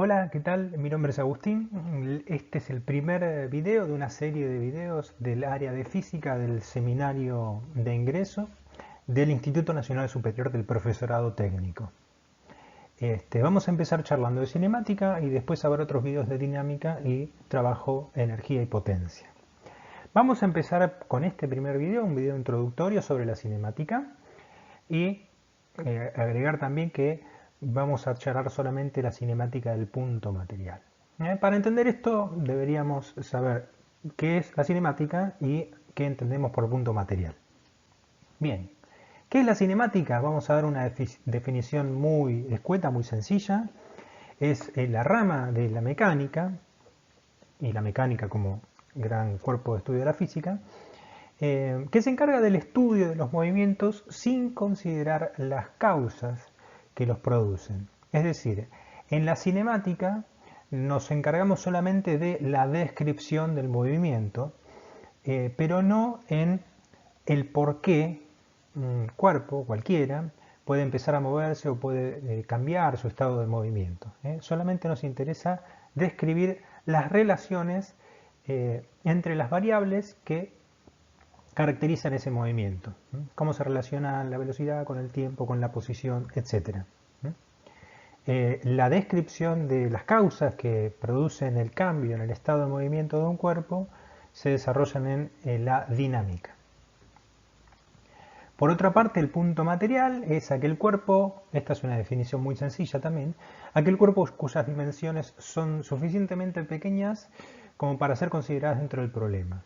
Hola, ¿qué tal? Mi nombre es Agustín. Este es el primer video de una serie de videos del área de física del seminario de ingreso del Instituto Nacional Superior del Profesorado Técnico. Vamos a empezar charlando de cinemática y después a ver otros videos de dinámica y trabajo, energía y potencia. Vamos a empezar con este primer video, un video introductorio sobre la cinemática y agregar también que vamos a charlar solamente la cinemática del punto material. Para entender esto deberíamos saber qué es la cinemática y qué entendemos por punto material. Bien, ¿qué es la cinemática? Vamos a dar una definición muy escueta, muy sencilla. Es la rama de la mecánica, y la mecánica como gran cuerpo de estudio de la física, que se encarga del estudio de los movimientos sin considerar las causas que los producen. Es decir, en la cinemática nos encargamos solamente de la descripción del movimiento, pero no en el por qué un cuerpo cualquiera puede empezar a moverse o puede cambiar su estado de movimiento. Solamente nos interesa describir las relaciones entre las variables que caracterizan ese movimiento. Cómo se relaciona la velocidad con el tiempo, con la posición, etc. La descripción de las causas que producen el cambio en el estado de movimiento de un cuerpo se desarrollan en la dinámica. Por otra parte, el punto material es aquel cuerpo, esta es una definición muy sencilla también, aquel cuerpo cuyas dimensiones son suficientemente pequeñas como para ser consideradas dentro del problema.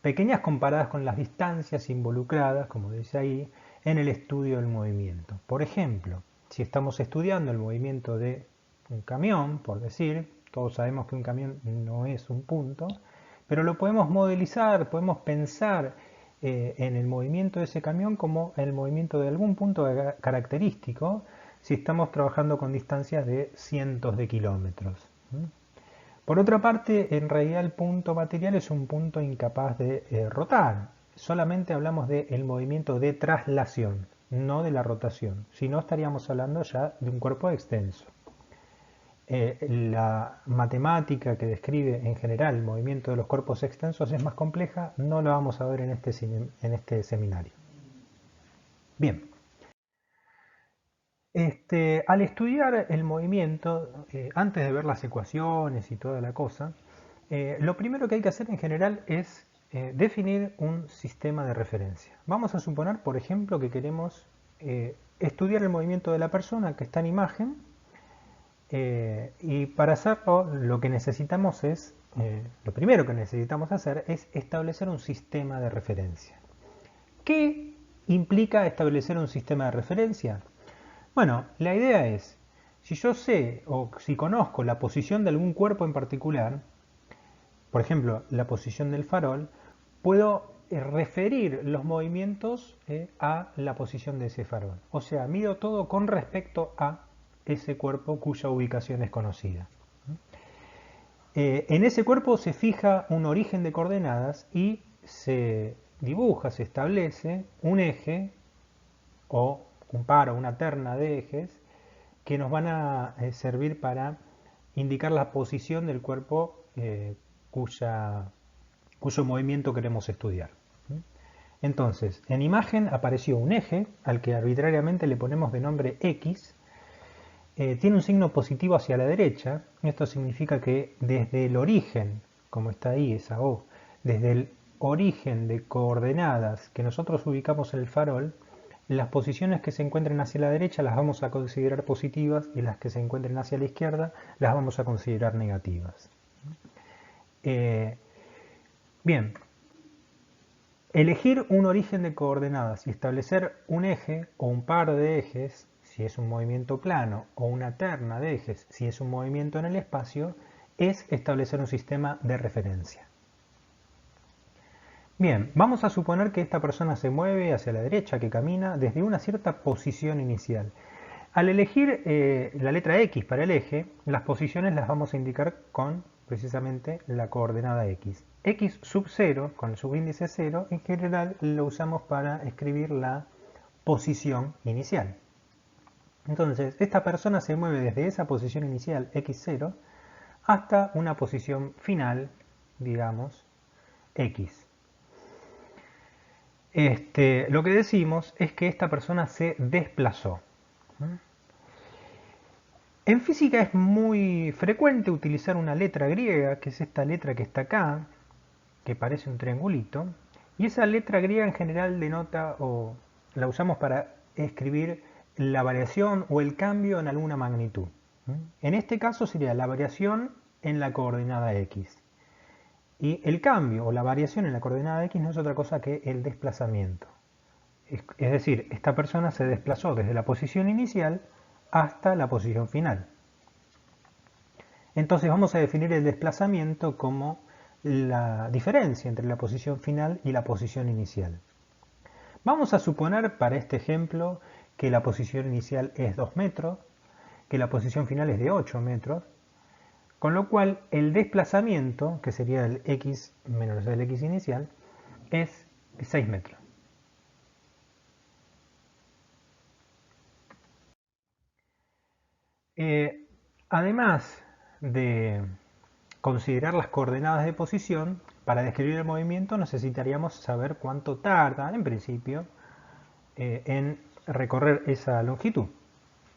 Pequeñas comparadas con las distancias involucradas, como dice ahí, en el estudio del movimiento. Por ejemplo, si estamos estudiando el movimiento de un camión, por decir, todos sabemos que un camión no es un punto, pero lo podemos modelizar, podemos pensar en el movimiento de ese camión como el movimiento de algún punto característico si estamos trabajando con distancias de cientos de kilómetros. Por otra parte, en realidad el punto material es un punto incapaz de rotar. Solamente hablamos del movimiento de traslación, no de la rotación. Si no, estaríamos hablando ya de un cuerpo extenso. La matemática que describe en general el movimiento de los cuerpos extensos es más compleja, no lo vamos a ver en este seminario. Bien, al estudiar el movimiento, antes de ver las ecuaciones y toda la cosa, lo primero que hay que hacer en general es definir un sistema de referencia. Vamos a suponer, por ejemplo, que queremos estudiar el movimiento de la persona que está en imagen, y para hacerlo lo que necesitamos es, lo primero que necesitamos hacer es establecer un sistema de referencia. ¿Qué implica establecer un sistema de referencia? Bueno, la idea es, si yo sé o si conozco la posición de algún cuerpo en particular, por ejemplo, la posición del farol, puedo referir los movimientos a la posición de ese farol. O sea, mido todo con respecto a ese cuerpo cuya ubicación es conocida. En ese cuerpo se fija un origen de coordenadas y se dibuja, se establece un eje o un par o una terna de ejes que nos van a servir para indicar la posición del cuerpo cuyo movimiento queremos estudiar. Entonces, en imagen apareció un eje al que arbitrariamente le ponemos de nombre X. Tiene un signo positivo hacia la derecha. Esto significa que desde el origen, como está ahí esa O, desde el origen de coordenadas que nosotros ubicamos en el farol, las posiciones que se encuentren hacia la derecha las vamos a considerar positivas y las que se encuentren hacia la izquierda las vamos a considerar negativas. Bien, elegir un origen de coordenadas y establecer un eje o un par de ejes, si es un movimiento plano, o una terna de ejes, si es un movimiento en el espacio, es establecer un sistema de referencia. Bien, vamos a suponer que esta persona se mueve hacia la derecha, que camina desde una cierta posición inicial. Al elegir la letra X para el eje, las posiciones las vamos a indicar con precisamente la coordenada X. X sub 0, con el subíndice 0, en general lo usamos para escribir la posición inicial. Entonces, esta persona se mueve desde esa posición inicial, x0, hasta una posición final, digamos, x. Lo que decimos es que esta persona se desplazó. En física es muy frecuente utilizar una letra griega, que es esta letra que está acá, que parece un triangulito, y esa letra griega en general denota o la usamos para escribir la variación o el cambio en alguna magnitud. En este caso sería la variación en la coordenada x. Y el cambio o la variación en la coordenada x no es otra cosa que el desplazamiento. Es decir, esta persona se desplazó desde la posición inicial hasta la posición final. Entonces vamos a definir el desplazamiento como la diferencia entre la posición final y la posición inicial. Vamos a suponer para este ejemplo que la posición inicial es 2 metros, que la posición final es de 8 metros, con lo cual el desplazamiento, que sería el x menos el x inicial, es 6 metros. Además de considerar las coordenadas de posición, para describir el movimiento necesitaríamos saber cuánto tarda, en principio, en recorrer esa longitud.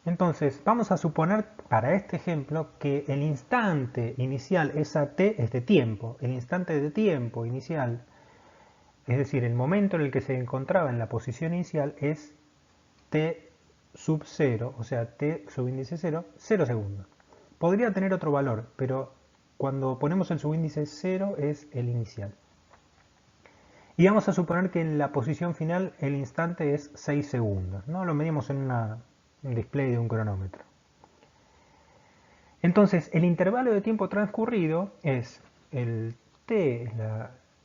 Entonces, vamos a suponer para este ejemplo que el instante inicial, esa t es de tiempo, el instante de tiempo inicial, es decir, el momento en el que se encontraba en la posición inicial es t sub 0, o sea, t subíndice 0, 0 segundos. Podría tener otro valor, pero cuando ponemos el subíndice 0 es el inicial. Y vamos a suponer que en la posición final el instante es 6 segundos, ¿no? Lo medimos en un display de un cronómetro. Entonces, el intervalo de tiempo transcurrido es el t,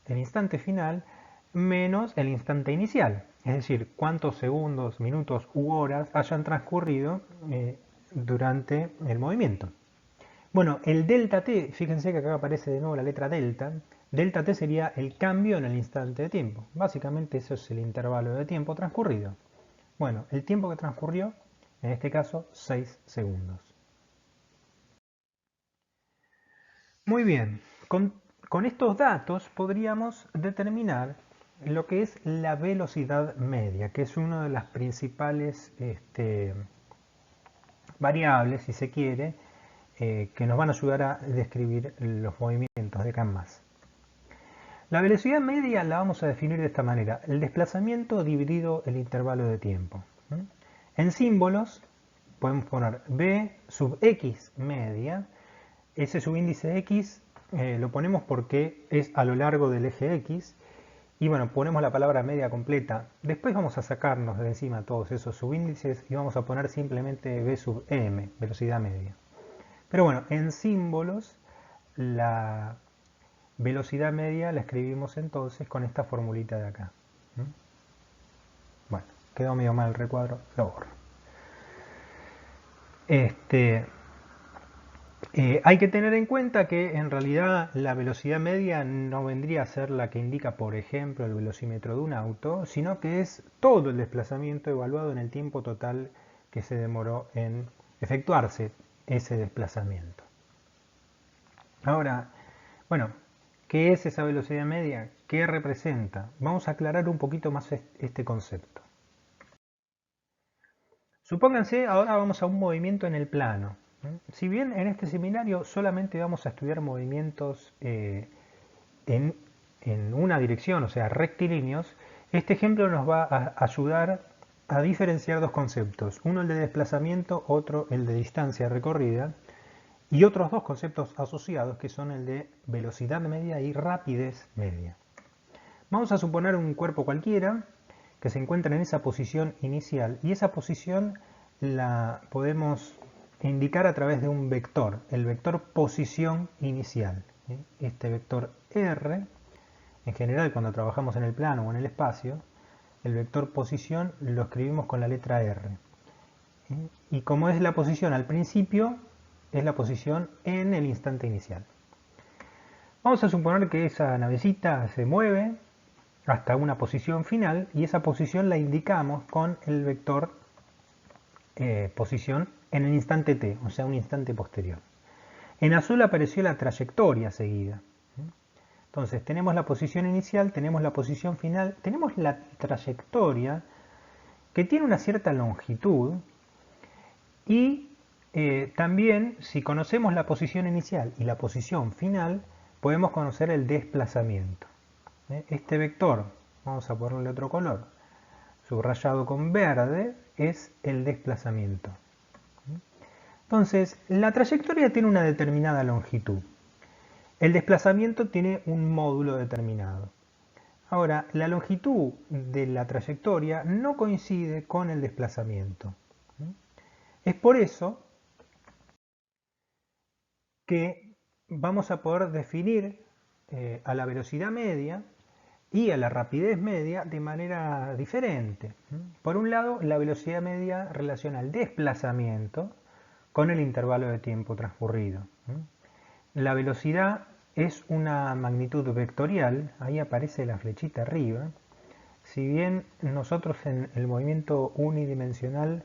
el instante final, menos el instante inicial. Es decir, cuántos segundos, minutos u horas hayan transcurrido durante el movimiento. Bueno, el delta t, fíjense que acá aparece de nuevo la letra delta. Delta t sería el cambio en el instante de tiempo. Básicamente eso es el intervalo de tiempo transcurrido. Bueno, el tiempo que transcurrió, en este caso, 6 segundos. Muy bien, con estos datos podríamos determinar lo que es la velocidad media, que es una de las principales variables, si se quiere, que nos van a ayudar a describir los movimientos de acá en más. La velocidad media la vamos a definir de esta manera, el desplazamiento dividido el intervalo de tiempo. En símbolos podemos poner b sub x media. Ese subíndice x lo ponemos porque es a lo largo del eje x. Y bueno, ponemos la palabra media completa. Después vamos a sacarnos de encima todos esos subíndices y vamos a poner simplemente b sub m, velocidad media. Pero bueno, en símbolos la velocidad media la escribimos entonces con esta formulita de acá. Bueno, quedó medio mal el recuadro, lo borro. Hay que tener en cuenta que en realidad la velocidad media no vendría a ser la que indica, por ejemplo, el velocímetro de un auto, sino que es todo el desplazamiento evaluado en el tiempo total que se demoró en efectuarse ese desplazamiento. Ahora, bueno, ¿qué es esa velocidad media? ¿Qué representa? Vamos a aclarar un poquito más este concepto. Supónganse, ahora vamos a un movimiento en el plano. Si bien en este seminario solamente vamos a estudiar movimientos en una dirección, o sea, rectilíneos, este ejemplo nos va a ayudar a diferenciar dos conceptos. Uno el de desplazamiento, otro el de distancia recorrida, y otros dos conceptos asociados que son el de velocidad media y rapidez media. Vamos a suponer un cuerpo cualquiera que se encuentra en esa posición inicial y esa posición la podemos indicar a través de un vector, el vector posición inicial. Este vector R, en general cuando trabajamos en el plano o en el espacio, el vector posición lo escribimos con la letra R. Y como es la posición al principio, es la posición en el instante inicial. Vamos a suponer que esa navecita se mueve hasta una posición final y esa posición la indicamos con el vector posición en el instante t, o sea, un instante posterior. En azul apareció la trayectoria seguida. Entonces, tenemos la posición inicial, tenemos la posición final, tenemos la trayectoria que tiene una cierta longitud y también, si conocemos la posición inicial y la posición final, podemos conocer el desplazamiento. Este vector, vamos a ponerle otro color, subrayado con verde, es el desplazamiento. Entonces, la trayectoria tiene una determinada longitud. El desplazamiento tiene un módulo determinado. Ahora, la longitud de la trayectoria no coincide con el desplazamiento. Es por eso que vamos a poder definir a la velocidad media y a la rapidez media de manera diferente. Por un lado, la velocidad media relaciona el desplazamiento con el intervalo de tiempo transcurrido. La velocidad es una magnitud vectorial, ahí aparece la flechita arriba. Si bien nosotros en el movimiento unidimensional,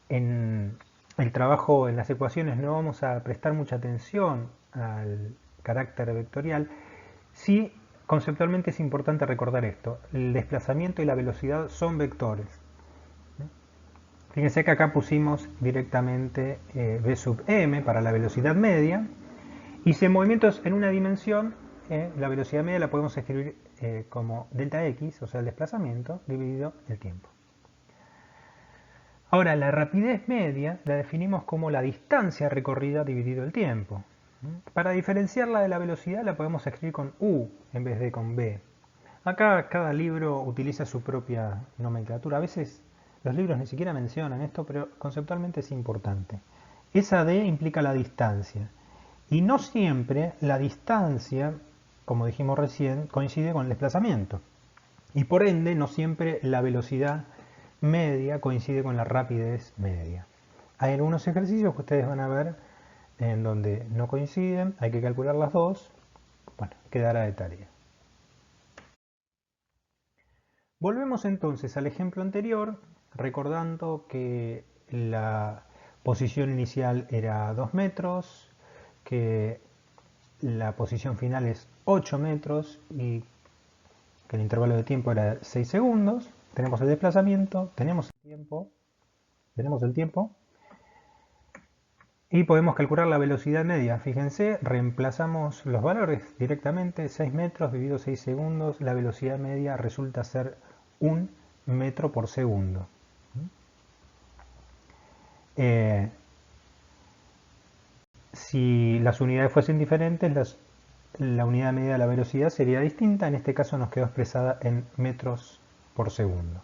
en el trabajo en las ecuaciones no vamos a prestar mucha atención al carácter vectorial, sí conceptualmente es importante recordar esto: el desplazamiento y la velocidad son vectores. Fíjense que acá pusimos directamente v sub m para la velocidad media, y si en movimientos en una dimensión, la velocidad media la podemos escribir como delta x, o sea el desplazamiento, dividido el tiempo. Ahora, la rapidez media la definimos como la distancia recorrida dividido el tiempo. Para diferenciarla de la velocidad la podemos escribir con u en vez de con v. Acá cada libro utiliza su propia nomenclatura. A veces los libros ni siquiera mencionan esto, pero conceptualmente es importante. Esa d implica la distancia. Y no siempre la distancia, como dijimos recién, coincide con el desplazamiento. Y por ende, no siempre la velocidad media coincide con la rapidez media. Hay algunos ejercicios que ustedes van a ver en donde no coinciden, hay que calcular las dos. Bueno, quedará de tarea. Volvemos entonces al ejemplo anterior, recordando que la posición inicial era 2 metros, que la posición final es 8 metros y que el intervalo de tiempo era 6 segundos. Tenemos el desplazamiento, tenemos el tiempo y podemos calcular la velocidad media. Fíjense, reemplazamos los valores directamente: 6 metros dividido 6 segundos, la velocidad media resulta ser 1 metro por segundo. Si las unidades fuesen diferentes, la unidad media de la velocidad sería distinta. En este caso nos quedó expresada en metros por segundo.